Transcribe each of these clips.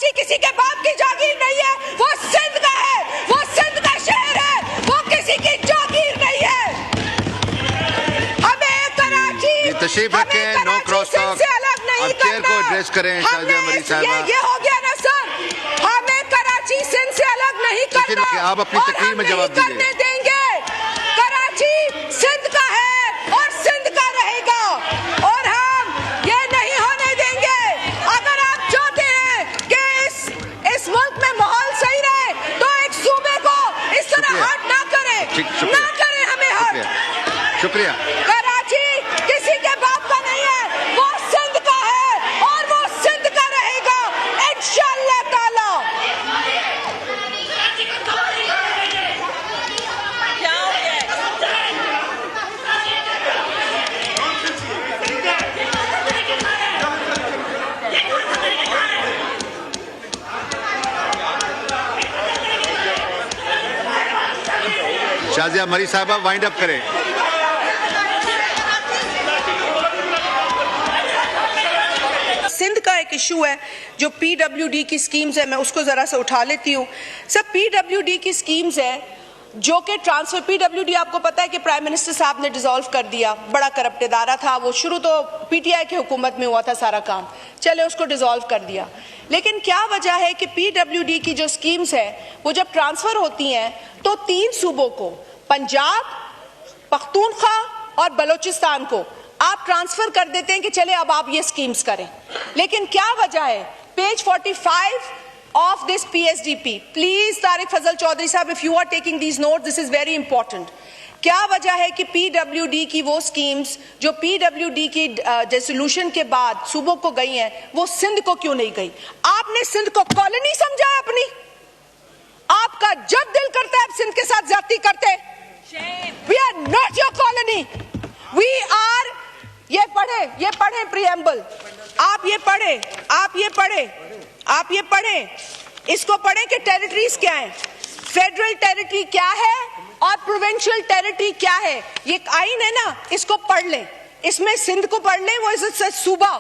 कराची किसी के बाप की जागीर नहीं है, वो सिंध का है, वो सिंध का शहर है, वो किसी की जागीर नहीं है। हमें कराची तशरीफ रखें, नो क्रॉस टॉक। से अलग नहीं अब चेयर को एड्रेस करें शाजिया मरीज साहबा। ये हो गया ना सर, हमें कराची सिंध से अलग नहीं करना। आप अपनी तकरीर में जवाब दीजिए। करने देंगे। कराची सिंध का है और सिंध का रहेगा और हम ये नहीं होने देंगे। अगर आप चाहते हैं कि इस मुल्क में माहौल सही रहे तो एक सूबे को इस तरह हर्ट ना करें, ना करें हमें हर्ट। शुक्रिया। कराची किसी के बाप का नहीं है, वो सिंध का है और वो सिंध का रहेगा इंशाअल्लाह ताला। शाजिया मरीज साहबा वाइंड अप करें। सिंध का एक इशू है जो पीडब्ल्यूडी की स्कीम्स है, मैं उसको जरा सा उठा लेती हूँ। सब पीडब्ल्यूडी की स्कीम्स है जो कि ट्रांसफर, पीडब्ल्यूडी आपको पता है कि प्राइम मिनिस्टर साहब ने डिसॉल्व कर दिया, बड़ा करप्ट इदारा था वो, शुरू तो पीटीआई की हुकूमत में हुआ था सारा काम, चले उसको डिसॉल्व कर दिया। लेकिन क्या वजह है कि पीडब्ल्यूडी की जो स्कीम्स है वो जब ट्रांसफर होती हैं तो 3 सूबों को, पंजाब, पख्तूनख्वा और बलोचिस्तान को आप ट्रांसफर कर देते हैं कि चले अब आप ये स्कीम्स करें। लेकिन क्या वजह है? Page 45 of this PSDP, please Tariq Fazal Chaudhry साहब, if you are taking these notes, this is very important. क्या वजह है कि पीडब्ल्यूडी की वो स्कीम्स जो पीडब्ल्यूडी की डिसोल्यूशन के बाद सूबों को गई हैं वो सिंध को क्यों नहीं गई? आपने सिंध को कॉलोनी समझा है अपनी? आपका जब दिल करता है आप सिंध के साथ ज्यादती करते। We are not your colony. We are, ये पढ़े प्रीएम्बल, आप ये पढ़े, आप ये पढ़ें, इसको पढ़ें कि टेरिटरीज क्या है, फेडरल टेरिटरी क्या है और प्रोविंशियल टेरिटरी क्या है। ये आइन है ना, इसको पढ़ लें, इसमें सिंध को पढ़ लें, वो इस सूबा,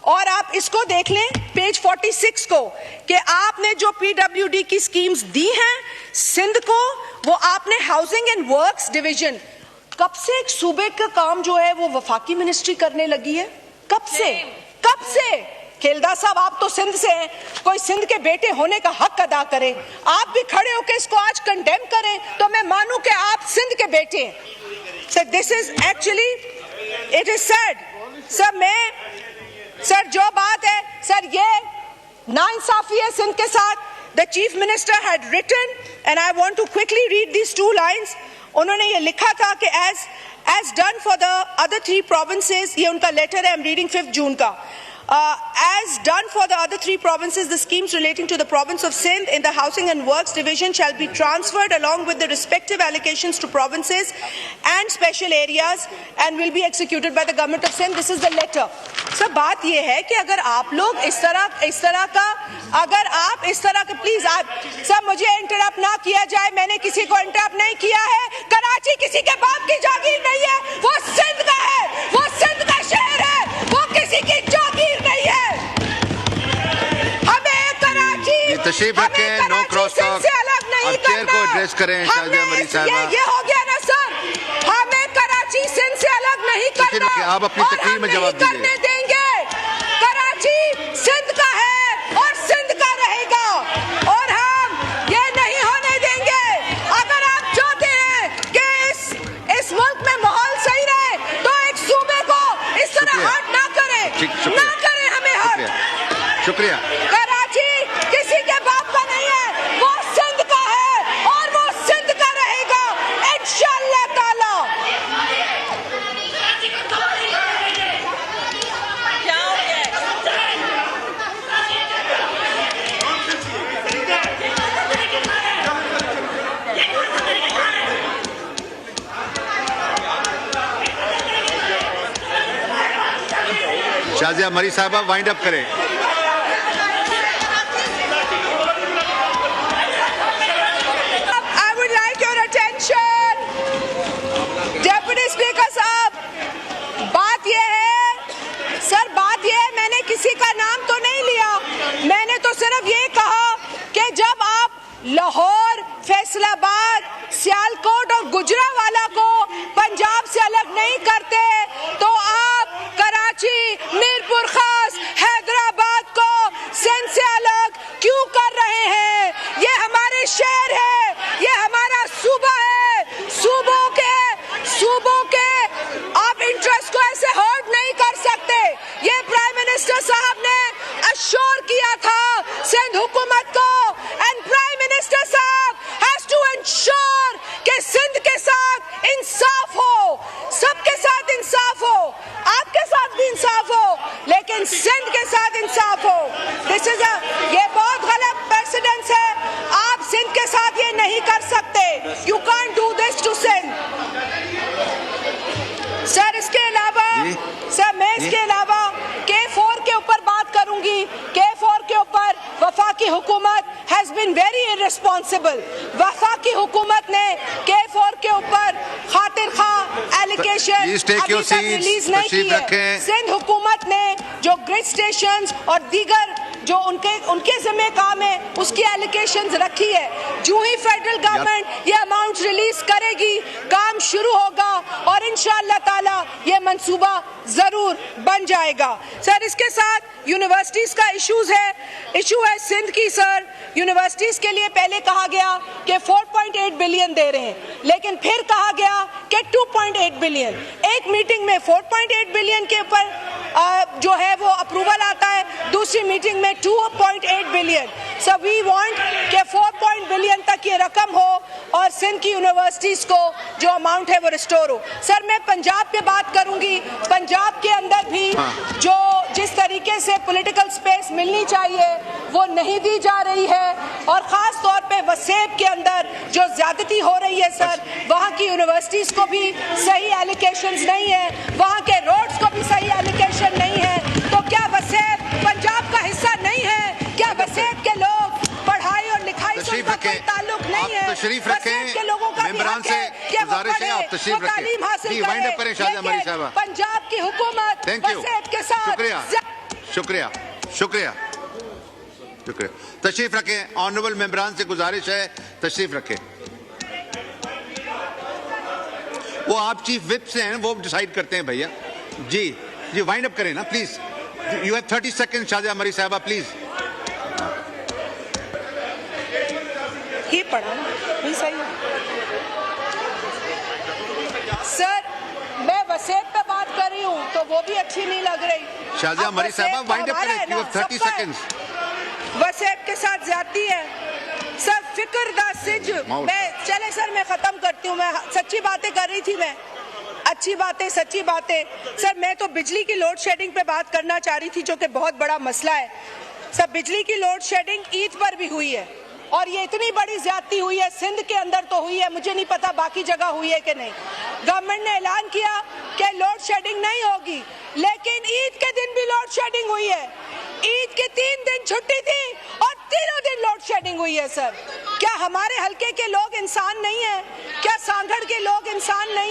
और आप इसको देख लें पेज 46 को कि आपने जो पीडब्ल्यूडी की स्कीम्स दी हैं सिंध को, वो आपने हाउसिंग एंड वर्क्स डिवीजन, कब से एक सूबे का काम जो है वो वफाकी मिनिस्ट्री करने लगी है? कब से? खेलदा साहब आप तो सिंध से हैं, कोई सिंध के बेटे होने का हक अदा करे, आप भी खड़े होकर इसको आज कंडेम करें तो मैं मानूं कि आप सिंध के बेटे हैं। Sir this is actually, it is sad sir, जो बात है सर, ये नाइंसाफी है सिंध के साथ। The chief minister had written and I want to quickly read these 2 lines. उन्होंने ये लिखा था कि as done for the other 3 provinces, ये उनका लेटर है, आई एम रीडिंग 5 जून का। As done for the other 3 provinces, the schemes relating to the province of Sindh in the Housing and Works Division shall be transferred along with the respective allocations to provinces and special areas and will be executed by the government of Sindh. This is the letter. So, बात ये है कि अगर आप लोग इस तरह का प्लीज आप सब, मुझे इंटरप्ट ना किया जाए, मैंने किसी को इंटरप्ट नहीं किया है। कराची किसी के बाप की जागीर नहीं है, वो सिंध का है, वो सिंध का शहर है, वो किसी की जागीर नहीं है। हमें कराची, तशरीफ रखें, नो क्रॉस टॉक। अब चेयर को एड्रेस करें शाजिया मरीज साहबा। ये हो गया ना सर, हमें कराची सिंध से अलग नहीं करना। आप अपनी तकरीर में जवाब दीजिए। करने देंगे। कराची सिंध का है और सिंध का रहेगा और हम ये नहीं होने देंगे। अगर आप चाहते हैं कि इस मुल्क में माहौल सही रहे तो एक सूबे को इस तरह हर्ट ना करें हमें हर्ट। शुक्रिया। कराची किसी के बाप का नहीं है, वो सिंध का है और वो सिंध का रहेगा इंशाअल्लाह ताला। शाजिया मरीज साहबा वाइंड अप करें। I would like your attention, deputy speaker साहब। बात यह है सर, मैंने किसी का नाम तो नहीं लिया, मैंने तो सिर्फ ये लाहौर, फैसलाबाद, सियालकोट और गुजरांवाला को पंजाब से अलग नहीं करते तो आप कराची, मीरपुर खास, हैदराबाद को सिंध से अलग क्यों कर रहे हैं? ये हमारे शहर है, ये हमारा सूबा है। सूबों के आप इंटरेस्ट को ऐसे हर्ट नहीं कर सकते। ये प्राइम मिनिस्टर साहब ने अश्योर किया था सिंध हुकूमत को, एंड प्राइम मिनिस्टर साहब हैज टू इंश्योर कि सिंध के साथ इंसाफ हो, सबके साथ इंसाफ हो, आपके साथ भी इंसाफ हो, लेकिन सिंध के साथ इंसाफ हो। ये बहुत गलत प्रेसिडेंस है। आप सिंध के साथ ये नहीं कर सकते। You can't do this to Sindh. Sir इसके अलावा मैं इसके अलावा K4 के ऊपर बात करूंगी। K4 के ऊपर वफाकी हुकूमत हैज बीन वेरी इररिस्पॉन्सिबल। वफाकी हुकूमत ने K4 के ऊपर खातिर खा एलिगेशन अभी तक रिलीज नहीं की है। सिंध हुकूमत ने जो ग्रिड स्टेशंस और दीगर जो उनके जिम्मे काम है उसकी एलिगेशंस रखी है। जो ही फेडरल गवर्नमेंट ये अमाउंट रिलीज करेगी, काम शुरू होगा और इंशाअल्लाह ताला ये मंसूबा जरूर बन जाएगा। सर इसके साथ यूनिवर्सिटीज का इशू है सिंध की। सर यूनिवर्सिटीज के लिए पहले कहा गया कि 4.8 बिलियन दे रहे हैं, लेकिन फिर कहा गया कि 2.8 बिलियन। एक मीटिंग में 4.8 बिलियन के ऊपर जो है वो अप्रूवल आता है, दूसरी मीटिंग में 2.8 बिलियन। सो वी वांट कि 4 बिलियन तक ये रकम हो और सिंध की यूनिवर्सिटीज को जो अमाउंट है वो रिस्टोर हो। सर मैं पंजाब पे बात करूंगी। पंजाब के अंदर भी जो जिस तरीके से पॉलिटिकल स्पेस मिलनी चाहिए वो नहीं दी जा रही है, और खास तौर पे वसेब के अंदर जो ज्यादती हो रही है सर, वहाँ की यूनिवर्सिटीज को भी सही एलोकेशंस नहीं है, वहाँ के रोड्स को भी सही एलोकेशन नहीं है। तो क्या वसेब पंजाब का हिस्सा नहीं है? क्या वसेब के लोग पढ़ाई और लिखाई से उनका कोई ताल्लुक नहीं है? तशरीफ रखें, के लोगों का मेंबरान से गुजारिश है आप तशरीफ रखें। वाइंड अप करें शाहजहां मरी साहबा। पंजाब की हुकूमत वसेब के साथ शुक्रिया। तशरीफ रखें। ऑनरेबल मेंबरान से गुजारिश है तशरीफ रखें। वो आप चीफ विप से हैं, वो डिसाइड करते हैं भैया। जी वाइंड अप करें ना please. You have 30 second Shahjahan मरी साहबा प्लीज। ही पढ़ा ना, ही सही है। सर मैं वसेब पे बात कर रही हूँ तो वो भी अच्छी नहीं लग रही। शाहजहां मरी साहबा वाइंड अप करें। You have 30 seconds. वसेब के साथ जाती है सर। फिक्रदा सिज मैं चले सर मैं खत्म करती हूँ। मैं सच्ची बातें कर रही थी, मैं अच्छी बातें सच्ची बातें। सर मैं तो बिजली की लोड शेडिंग पे बात करना चाह रही थी, जो कि बहुत बड़ा मसला है। सर बिजली की लोड शेडिंग ईद पर भी हुई है, और ये इतनी बड़ी ज्यादती हुई है। सिंध के अंदर तो हुई है, मुझे नहीं पता बाकी जगह हुई है कि नहीं। गवर्नमेंट ने ऐलान किया कि लोड शेडिंग नहीं होगी, लेकिन ईद के दिन भी लोड शेडिंग हुई है। ईद के 3 दिन छुट्टी थी और तीनों दिन लोड शेडिंग हुई है। सर क्या हमारे हल्के के लोग इंसान नहीं है? क्या सांगड़ के लोग इंसान नहीं?